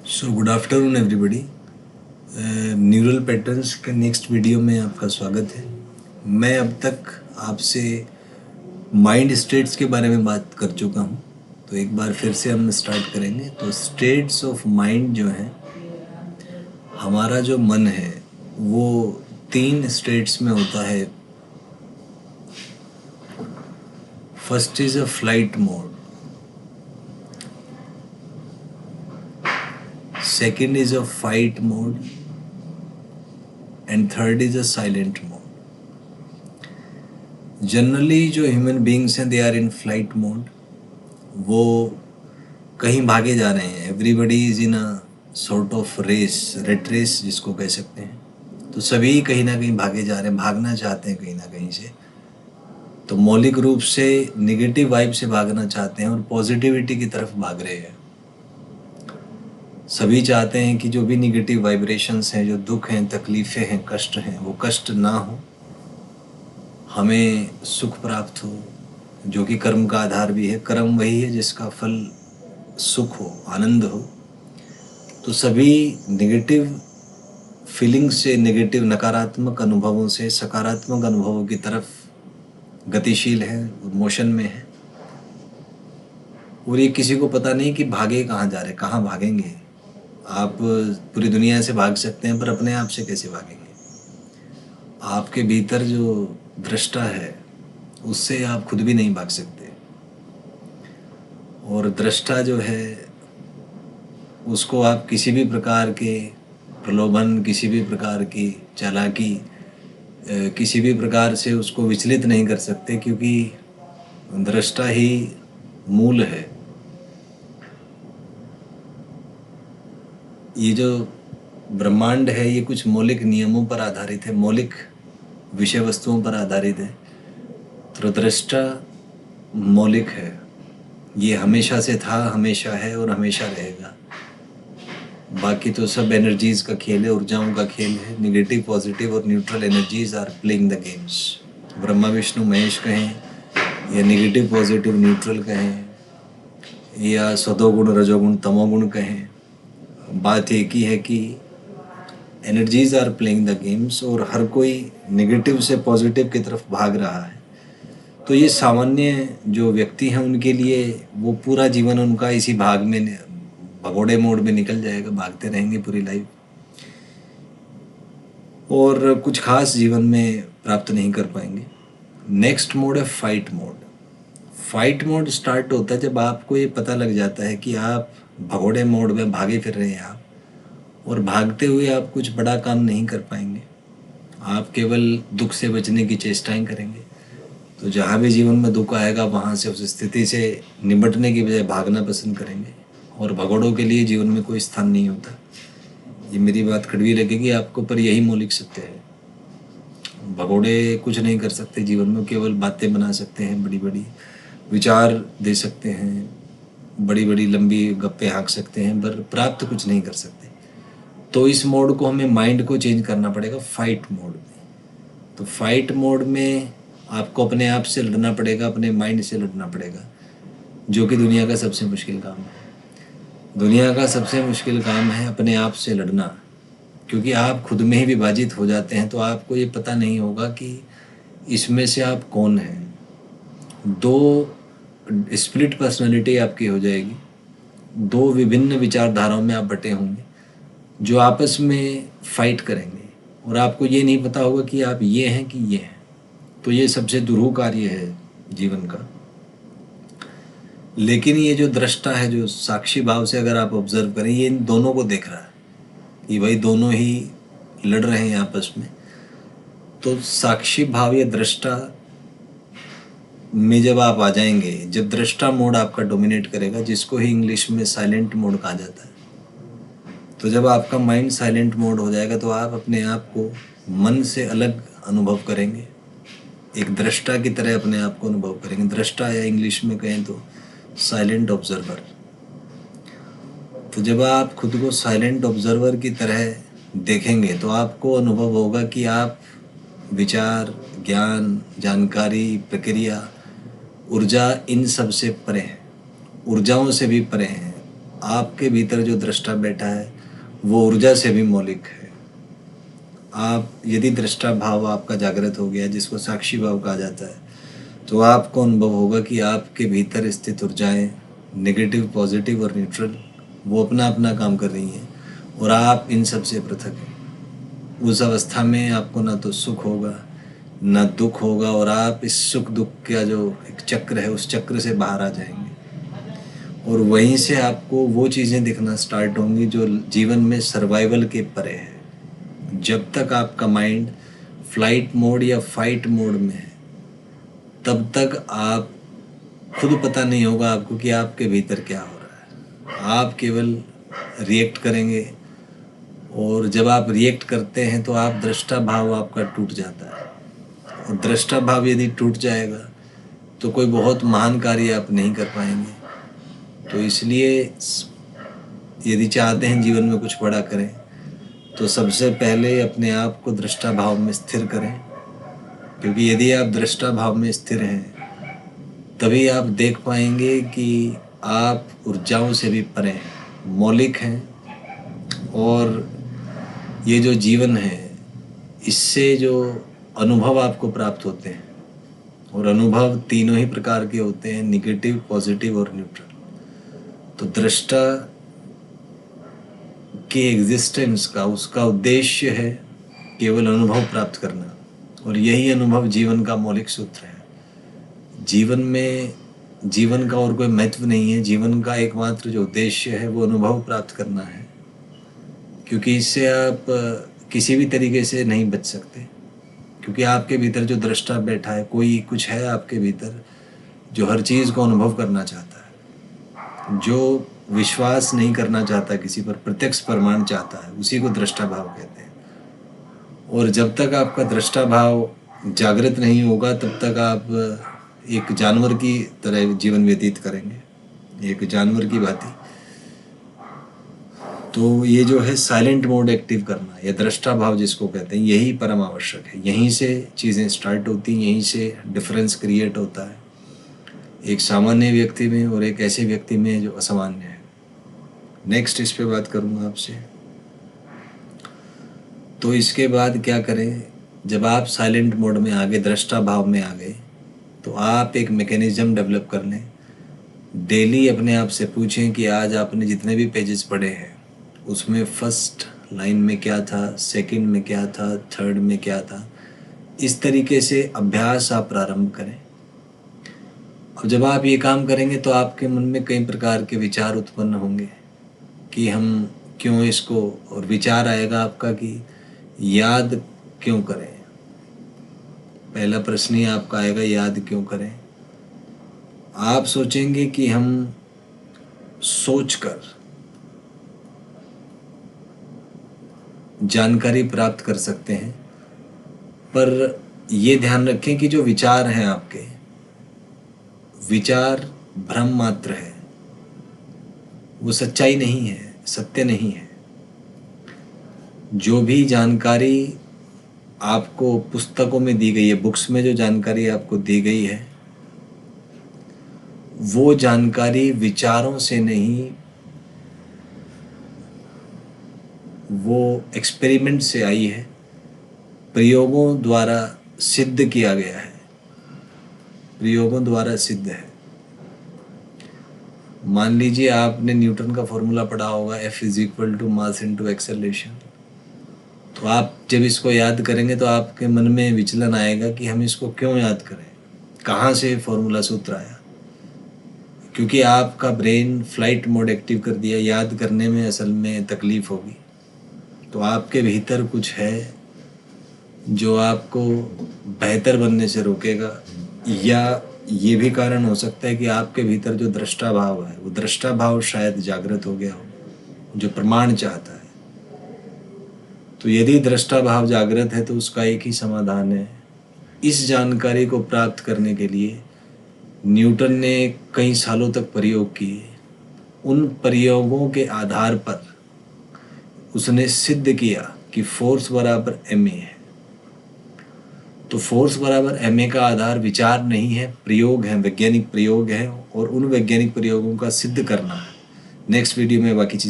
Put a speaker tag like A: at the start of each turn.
A: So good afternoon everybody. Neural patterns के next video में आपका स्वागत है। मैं अब तक आपसे माइंड स्टेट्स के बारे में बात कर चुका हूँ, तो एक बार फिर से हम स्टार्ट करेंगे। तो स्टेट्स ऑफ माइंड जो है, हमारा जो मन है वो 3 स्टेट्स में होता है। First is a flight mode, second is a fight mode and third is a silent mode. Generally जो ह्यूमन बींग्स हैं, they are in flight mode. वो कहीं भागे जा रहे हैं। Everybody is in a sort of race, rat race जिसको कह सकते हैं। तो सभी कहीं ना कहीं भागे जा रहे हैं, भागना चाहते हैं कहीं ना कहीं से। तो मौलिक रूप से निगेटिव वाइब से भागना चाहते हैं और पॉजिटिविटी की तरफ भाग रहे हैं। सभी चाहते हैं कि जो भी निगेटिव वाइब्रेशंस हैं, जो दुख हैं, तकलीफ़ें हैं, कष्ट हैं, वो कष्ट ना हो, हमें सुख प्राप्त हो, जो कि कर्म का आधार भी है। कर्म वही है जिसका फल सुख हो, आनंद हो। तो सभी नेगेटिव फीलिंग से, नेगेटिव नकारात्मक अनुभवों से सकारात्मक अनुभवों की तरफ गतिशील है, मोशन में है। और ये किसी को पता नहीं कि भागे कहाँ जा रहे, कहाँ भागेंगे। आप पूरी दुनिया से भाग सकते हैं, पर अपने आप से कैसे भागेंगे? आपके भीतर जो दृष्टा है, उससे आप खुद भी नहीं भाग सकते। और दृष्टा जो है, उसको आप किसी भी प्रकार के प्रलोभन, किसी भी प्रकार की चालाकी, किसी भी प्रकार से उसको विचलित नहीं कर सकते, क्योंकि दृष्टा ही मूल है। ये जो ब्रह्मांड है, ये कुछ मौलिक नियमों पर आधारित है, मौलिक विषय वस्तुओं पर आधारित है। तो दृष्टा मौलिक है। ये हमेशा से था, हमेशा है और हमेशा रहेगा। बाकी तो सब एनर्जीज़ का खेल है, ऊर्जाओं का खेल है। निगेटिव, पॉजिटिव और neutral energies are playing the games. Brahma Vishnu Mahesh कहें, या निगेटिव पॉजिटिव न्यूट्रल कहें, या सतोगुण रजोगुण तमोगुण कहें, बात एक ही है कि energies are playing the games और हर कोई नेगेटिव से पॉजिटिव की तरफ भाग रहा है। तो ये सामान्य जो व्यक्ति हैं, उनके लिए वो पूरा जीवन उनका इसी भाग में, भगोड़े मोड में निकल जाएगा। भागते रहेंगे पूरी लाइफ और कुछ खास जीवन में प्राप्त नहीं कर पाएंगे। नेक्स्ट मोड है fight mode. Fight mode start होता है जब आपको ये पता लग जाता है कि आप भगोड़े मोड में भागे फिर रहे हैं आप, और भागते हुए आप कुछ बड़ा काम नहीं कर पाएंगे। आप केवल दुख से बचने की चेष्टाएं करेंगे। तो जहाँ भी जीवन में दुख आएगा, वहाँ से, उस स्थिति से निपटने की बजाय भागना पसंद करेंगे। और भगोड़ों के लिए जीवन में कोई स्थान नहीं होता। ये मेरी बात कड़वी लगेगी आपको, पर यही मौलिक सत्य है। भगोड़े कुछ नहीं कर सकते जीवन में, केवल बातें बना सकते हैं, बड़ी बड़ी विचार दे सकते हैं, बड़ी बड़ी लंबी गप्पे हाँक सकते हैं, पर प्राप्त कुछ नहीं कर सकते। तो इस मोड को हमें, माइंड को चेंज करना पड़ेगा फाइट मोड में। तो फाइट मोड में आपको अपने आप से लड़ना पड़ेगा, अपने माइंड से लड़ना पड़ेगा, जो कि दुनिया का सबसे मुश्किल काम है। दुनिया का सबसे मुश्किल काम है अपने आप से लड़ना, क्योंकि आप खुद में ही विभाजित हो जाते हैं। तो आपको ये पता नहीं होगा कि इसमें से आप कौन हैं। 2 स्प्लिट पर्सनालिटी आपकी हो जाएगी। 2 विभिन्न विचारधाराओं में आप बटे होंगे, जो आपस में फाइट करेंगे, और आपको ये नहीं पता होगा कि आप ये हैं कि ये हैं। तो ये सबसे दुरूह कार्य है जीवन का। लेकिन ये जो दृष्टा है, जो साक्षी भाव से अगर आप ऑब्जर्व करें, ये इन दोनों को देख रहा है कि भाई दोनों ही लड़ रहे हैं आपस में। तो साक्षी भाव या दृष्टा में जब आप आ जाएंगे, जब दृष्टा मोड आपका डोमिनेट करेगा, जिसको ही इंग्लिश में साइलेंट मोड कहा जाता है, तो जब आपका माइंड साइलेंट मोड हो जाएगा, तो आप अपने आप को मन से अलग अनुभव करेंगे। एक दृष्टा की तरह अपने आप को अनुभव करेंगे। दृष्टा, या इंग्लिश में कहें तो साइलेंट ऑब्जर्वर। तो जब आप खुद को साइलेंट ऑब्जर्वर की तरह देखेंगे, तो आपको अनुभव होगा कि आप विचार, ज्ञान, जानकारी, प्रक्रिया, ऊर्जा, इन सब से परे हैं, ऊर्जाओं से भी परे हैं। आपके भीतर जो दृष्टा बैठा है वो ऊर्जा से भी मौलिक है। आप यदि दृष्टा भाव आपका जागृत हो गया, जिसको साक्षी भाव कहा जाता है, तो आपको अनुभव होगा कि आपके भीतर स्थित ऊर्जाएं, नेगेटिव, पॉजिटिव और न्यूट्रल, वो अपना अपना काम कर रही हैं और आप इन सब से पृथक हैं। उस अवस्था में आपको ना तो सुख होगा ना दुख होगा, और आप इस सुख दुख का जो एक चक्र है उस चक्र से बाहर आ जाएंगे, और वहीं से आपको वो चीज़ें दिखना स्टार्ट होंगी जो जीवन में सर्वाइवल के परे है। जब तक आपका माइंड फ्लाइट मोड या फाइट मोड में है, तब तक आप खुद पता नहीं होगा आपको कि आपके भीतर क्या हो रहा है। आप केवल रिएक्ट करेंगे, और जब आप रिएक्ट करते हैं तो आप दृष्टा भाव आपका टूट जाता है, और दृष्टा भाव यदि टूट जाएगा तो कोई बहुत महान कार्य आप नहीं कर पाएंगे। तो इसलिए यदि चाहते हैं जीवन में कुछ बड़ा करें, तो सबसे पहले अपने आप को दृष्टा भाव में स्थिर करें, क्योंकि यदि आप दृष्टा भाव में स्थिर हैं तभी आप देख पाएंगे कि आप ऊर्जाओं से भी परे हैं, मौलिक हैं, और ये जो जीवन है इससे जो अनुभव आपको प्राप्त होते हैं, और अनुभव तीनों ही प्रकार के होते हैं, निगेटिव, पॉजिटिव और न्यूट्रल। तो दृष्टा के एग्जिस्टेंस का, उसका उद्देश्य है केवल अनुभव प्राप्त करना, और यही अनुभव जीवन का मौलिक सूत्र है। जीवन में जीवन का और कोई महत्व नहीं है। जीवन का एकमात्र जो उद्देश्य है वो अनुभव प्राप्त करना है, क्योंकि इससे आप किसी भी तरीके से नहीं बच सकते, क्योंकि आपके भीतर जो दृष्टा बैठा है, कोई कुछ है आपके भीतर जो हर चीज़ को अनुभव करना चाहता है, जो विश्वास नहीं करना चाहता किसी पर, प्रत्यक्ष प्रमाण चाहता है, उसी को दृष्टा भाव कहते हैं। और जब तक आपका दृष्टा भाव जागृत नहीं होगा तब तक आप एक जानवर की तरह जीवन व्यतीत करेंगे, एक जानवर की भांति। तो ये जो है साइलेंट मोड एक्टिव करना या दृष्टा भाव जिसको कहते हैं, यही परम आवश्यक है। यहीं से चीज़ें स्टार्ट होती हैं, यहीं से डिफरेंस क्रिएट होता है एक सामान्य व्यक्ति में और एक ऐसे व्यक्ति में जो असामान्य है। नेक्स्ट इस पे बात करूँगा आपसे। तो इसके बाद क्या करें, जब आप साइलेंट मोड में आ गए, दृष्टा भाव में आ गए, तो आप एक मैकेनिज्म डेवलप कर लें। डेली अपने आप से पूछें कि आज आपने जितने भी पेजेस पढ़े हैं उसमें फर्स्ट लाइन में क्या था, सेकंड में क्या था, थर्ड में क्या था। इस तरीके से अभ्यास आप प्रारंभ करें। और जब आप ये काम करेंगे तो आपके मन में कई प्रकार के विचार उत्पन्न होंगे कि हम क्यों इसको, और विचार आएगा आपका कि याद क्यों करें। पहला प्रश्न ही आपका आएगा, याद क्यों करें। आप सोचेंगे कि हम सोचकर जानकारी प्राप्त कर सकते हैं, पर ये ध्यान रखें कि जो विचार हैं आपके, विचार भ्रम मात्र है, वो सच्चाई नहीं है, सत्य नहीं है। जो भी जानकारी आपको पुस्तकों में दी गई है, बुक्स में जो जानकारी आपको दी गई है, वो जानकारी विचारों से नहीं, वो एक्सपेरिमेंट से आई है, प्रयोगों द्वारा सिद्ध किया गया है, प्रयोगों द्वारा सिद्ध है। मान लीजिए आपने न्यूटन का फॉर्मूला पढ़ा होगा, F = मास × एक्सेलरेशन। तो आप जब इसको याद करेंगे तो आपके मन में विचलन आएगा कि हम इसको क्यों याद करें, कहाँ से फॉर्मूला सूत्र आया। क्योंकि आपका ब्रेन फ्लाइट मोड एक्टिव कर दिया, याद करने में असल में तकलीफ़ होगी। तो आपके भीतर कुछ है जो आपको बेहतर बनने से रोकेगा, या ये भी कारण हो सकता है कि आपके भीतर जो दृष्टा भाव है, वो दृष्टा भाव शायद जागृत हो गया हो, जो प्रमाण चाहता है। तो यदि दृष्टा भाव जागृत है तो उसका एक ही समाधान है। इस जानकारी को प्राप्त करने के लिए न्यूटन ने कई सालों तक प्रयोग किए। उन प्रयोगों के आधार पर उसने सिद्ध किया कि फोर्स बराबर ma है। तो फोर्स बराबर ma का आधार विचार नहीं है, प्रयोग है, वैज्ञानिक प्रयोग है, और उन वैज्ञानिक प्रयोगों का सिद्ध करना है। नेक्स्ट वीडियो में बाकी चीज़